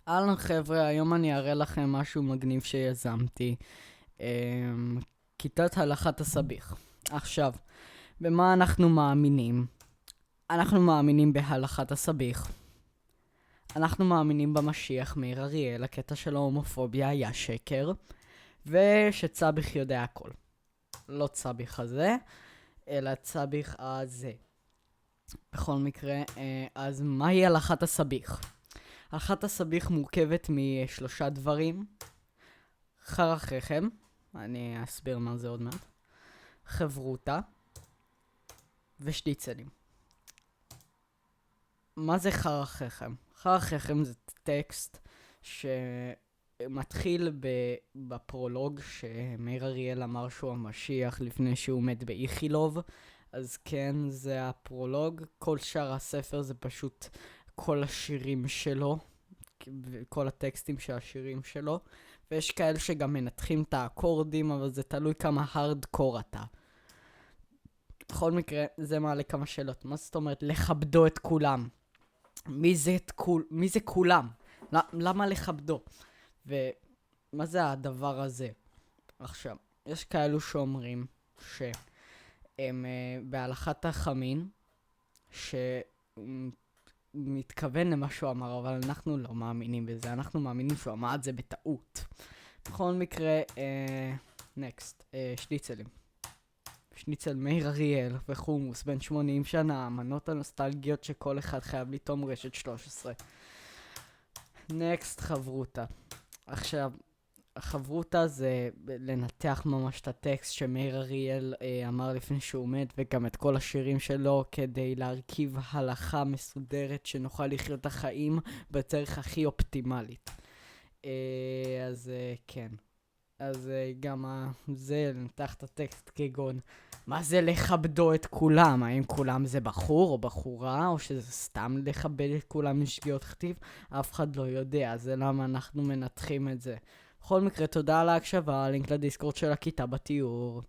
אהלן חבר'ה, היום אני אראה לכם משהו מגניב שיזמתי. כיתת הלכת הסביך. עכשיו, במה אנחנו מאמינים? אנחנו מאמינים בהלכת הסביך. אנחנו מאמינים במשיח מאיר אריאל, הקטע של ההומופוביה היה שקר, ושצביך יודע הכל. לא צביך הזה, אלא צביך הזה. בכל מקרה, אז מהי הלכת הסביך? הלכת הסביך מורכבת משלושה דברים. חרחכם, אני אסביר מה זה עוד מעט, חברותה ושטיצלים. מה זה חרחכם? חרחכם זה טקסט שמתחיל בפרולוג שמאיר אריאל אמר שהוא המשיח לפני שהוא מת באיכילוב. אז כן, זה הפרולוג. כל שאר הספר זה פשוט כל השירים שלו, כל הטקסטים של השירים שלו, ויש כאלה שגם מנתחים את האקורדים, אבל זה תלוי כמה הארדקור אתה. בכל מקרה, זה מעלה כמה שאלות. מה זאת אומרת לכבדו את כולם? מי זה כולם? למה לכבדו? ומה זה הדבר הזה? עכשיו, יש כאלו שאומרים שהם בהלכת החמין, מתכוון למה שהוא אמר, אבל אנחנו לא מאמינים בזה. אנחנו מאמינים שהוא אמר את זה בטעות. בכל מקרה, נקסט, שניצלים. שניצל מאיר אריאל וחומוס בן 80 שנה, המנות הנוסטלגיות שכל אחד חייב לטעום רשת 13. נקסט, חברותה. עכשיו, החברותה זה לנתח ממש את הטקסט שמאיר אריאל אמר לפני שהוא מת, וגם את כל השירים שלו, כדי להרכיב הלכה מסודרת שנוכל לחיות את החיים בדרך הכי אופטימלית. אז כן. אז גם זה לנתח את הטקסט כגון מה זה לכבדו את כולם? האם כולם זה בחור או בחורה, או שזה סתם לכבד את כולם עם שגיאות כתיב? אף אחד לא יודע, זה למה אנחנו מנתחים את זה. בכל מקרה, תודה על ההקשבה, לינק לדיסקורד של הכיתה בתיאור.